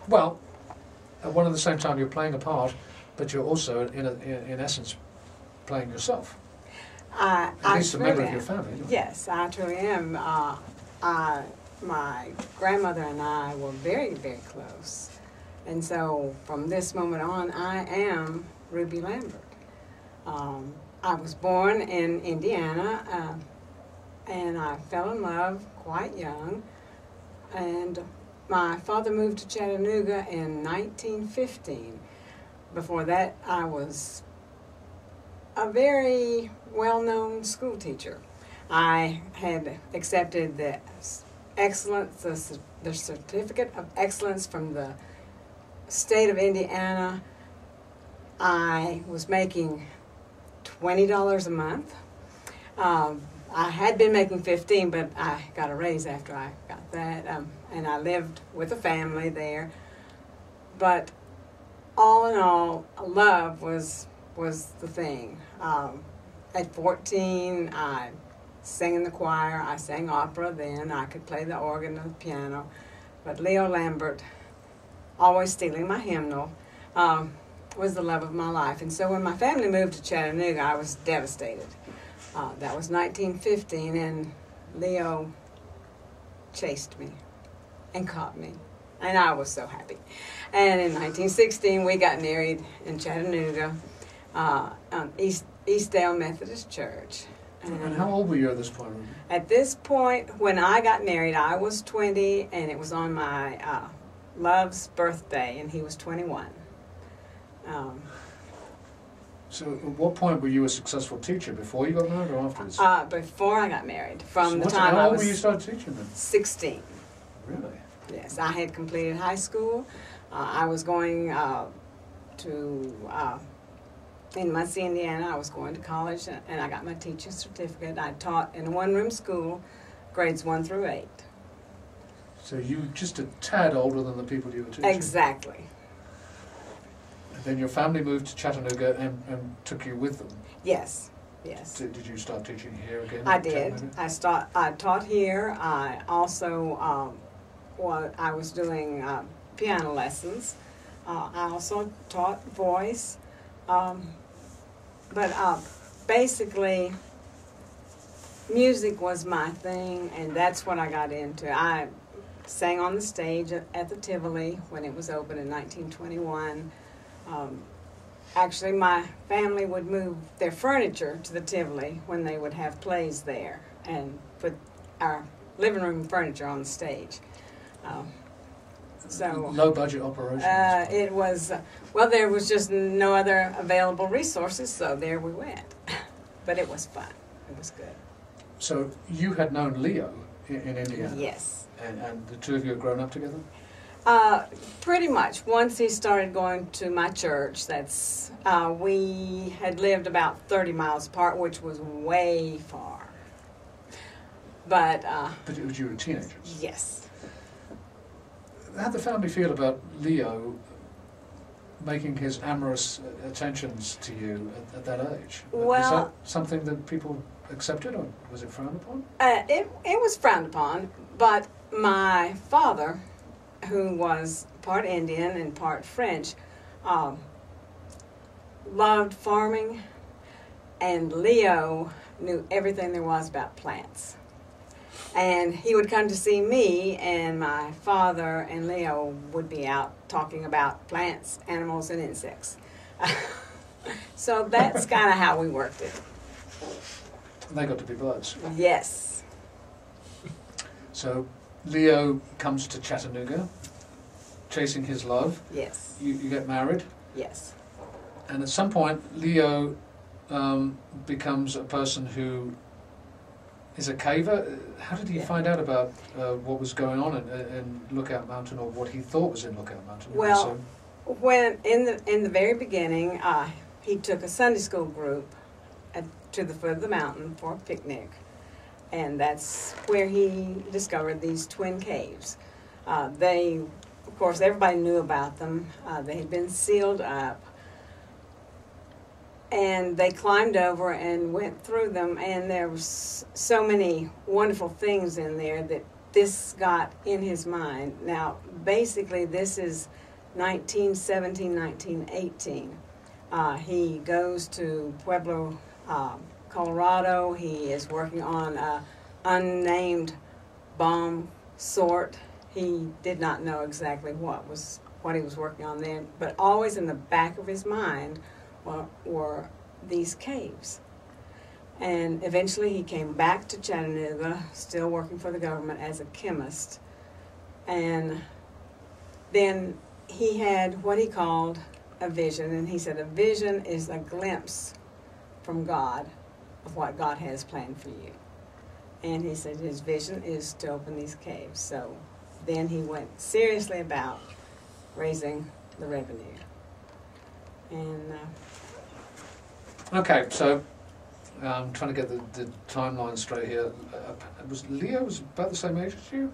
Well, at one and the same time you're playing a part, but you're also, in essence, playing yourself. At least a member of your family. Anyway. Yes, I truly am. My grandmother and I were very, very close. And so from this moment on, I am Ruby Lambert. I was born in Indiana, and I fell in love quite young. And my father moved to Chattanooga in 1915. Before that, I was a very well-known school teacher. I had accepted the excellence, the certificate of excellence from the state of Indiana. I was making $20 a month. I had been making $15, but I got a raise after I got that, and I lived with a family there. But all in all, love was the thing. At 14, I sang in the choir. I sang opera then. I could play the organ and the piano. But Leo Lambert, always stealing my hymnal, was the love of my life. And so when my family moved to Chattanooga, I was devastated. That was 1915, and Leo chased me and caught me. And I was so happy. And in 1916, we got married in Chattanooga, on Eastdale Methodist Church. And how old were you at this point, Ruby? At this point, when I got married, I was 20, and it was on my love's birthday, and he was 21. So at what point were you a successful teacher? Before you got married or afterwards? Before I got married. From the So time how I old was were you started teaching then? 16. Really? Yes, I had completed high school. I was going in Muncie, Indiana. I was going to college, and I got my teaching certificate. I taught in a one-room school, grades 1 through 8. So you were just a tad older than the people you were teaching? Exactly. And then your family moved to Chattanooga and took you with them? Yes, yes. Did you start teaching here again? I did. I taught here. I also, I was doing piano lessons. I also taught voice. But basically, music was my thing, and that's what I got into. I sang on the stage at the Tivoli when it was open in 1921. Actually, my family would move their furniture to the Tivoli when they would have plays there and put our living room furniture on the stage. So low-budget operation. It was, well, there was just no other available resources, so there we went. But it was fun. It was good. So you had known Leo in Indiana? Yes. And the two of you had grown up together? Pretty much. Once he started going to my church, we had lived about 30 miles apart, which was way far. But you were teenagers? Yes. How did the family feel about Leo making his amorous attentions to you at that age? Well, is that something that people accepted, or was it frowned upon? It was frowned upon, but my father, who was part Indian and part French, loved farming, and Leo knew everything there was about plants. And he would come to see me, and my father and Leo would be out talking about plants, animals, and insects. So that's kind of how we worked it. They got to be buds. Yes. So Leo comes to Chattanooga, chasing his love. Yes. You get married. Yes. And at some point, Leo becomes a person who is a caver. How did he find out about what was going on in Lookout Mountain, or what he thought was in Lookout Mountain? Well, when in the very beginning, he took a Sunday school group to the foot of the mountain for a picnic, and that's where he discovered these twin caves. Of course, everybody knew about them. They had been sealed up. And they climbed over and went through them, and there was so many wonderful things in there that this got in his mind. Now, basically, this is 1917, 1918. He goes to Pueblo, Colorado. He is working on an unnamed bomb sort. He did not know exactly what he was working on then, but always in the back of his mind were these caves. And eventually he came back to Chattanooga, still working for the government as a chemist. And then he had what he called a vision, and he said a vision is a glimpse from God of what God has planned for you. And he said his vision is to open these caves. So then he went seriously about raising the revenue. And okay, so I'm trying to get the timeline straight here. Leo was about the same age as you?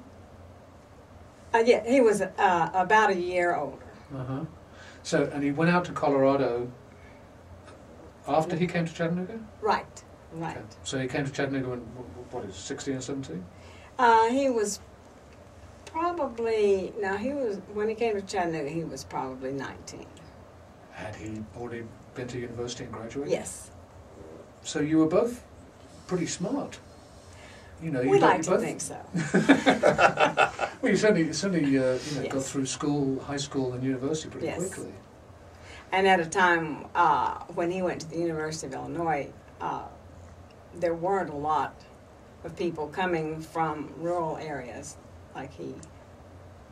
yeah, he was about a year older. Uh-huh. So, and he went out to Colorado after he came to Chattanooga? Right, right. Okay. So he came to Chattanooga when, what is it, 16 or 17? He was probably, when he came to Chattanooga, he was probably 19. Had he already been to university and graduated? Yes. So you were both pretty smart. You know, We like to think so. Well, you certainly Yes. got through school, high school and university pretty Yes. quickly. And at a time when he went to the University of Illinois, there weren't a lot of people coming from rural areas like he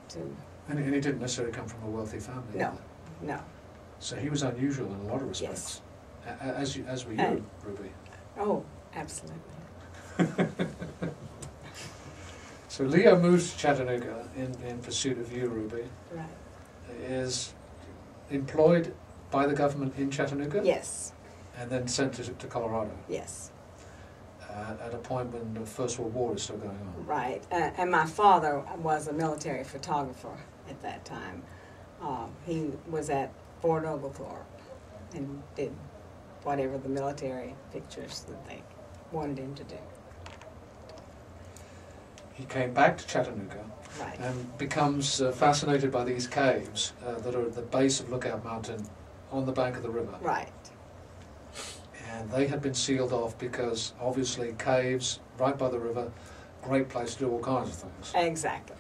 did. And he didn't necessarily come from a wealthy family. No, either. no. So he was unusual in a lot of respects. Yes. As were you, Ruby. Oh, absolutely. So Leo moves to Chattanooga in pursuit of you, Ruby. Right. Is employed by the government in Chattanooga? Yes. And then sent to Colorado? Yes. At a point when the First World War is still going on? Right. And my father was a military photographer at that time. He was at Fort Oglethorpe and did whatever the military pictures that they wanted him to do. He came back to Chattanooga. Right. And becomes fascinated by these caves that are at the base of Lookout Mountain on the bank of the river. Right. And they had been sealed off because obviously caves right by the river, great place to do all kinds of things. Exactly.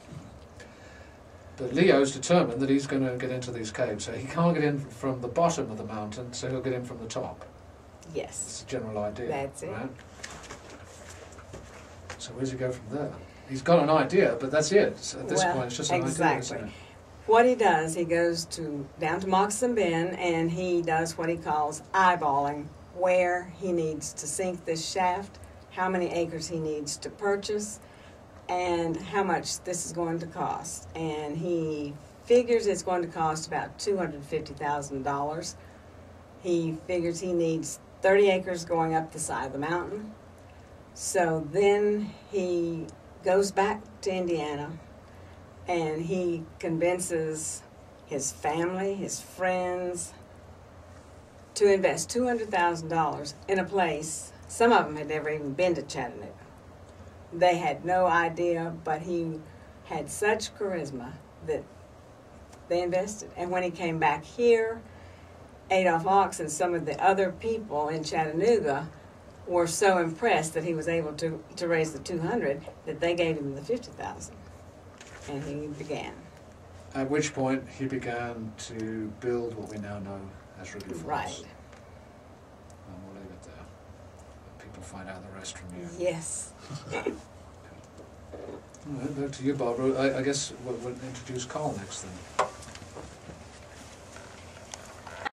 But Leo's determined that he's going to get into these caves. So he can't get in from the bottom of the mountain, so he'll get in from the top. Yes. That's the general idea. That's it. Right? So where does he go from there? He's got an idea, but that's it. So at this point, it's just an idea, isn't it? What he does, he goes down to Moccasin Bend, and he does what he calls eyeballing, where he needs to sink this shaft, how many acres he needs to purchase, and how much this is going to cost. And he figures it's going to cost about $250,000. He figures he needs 30 acres going up the side of the mountain. So then he goes back to Indiana, and he convinces his family, his friends, to invest $200,000 in a place. Some of them had never even been to Chattanooga. They had no idea, but he had such charisma that they invested. And when he came back here, Adolph Hawks and some of the other people in Chattanooga were so impressed that he was able to raise the $200,000 that they gave him the $50,000, and he began. At which point he began to build what we now know as Ruby Falls. Right. And we'll leave it there. Let people find out the rest from you. Yes. All right, back to you, Barbara. I guess we'll introduce Carl next then.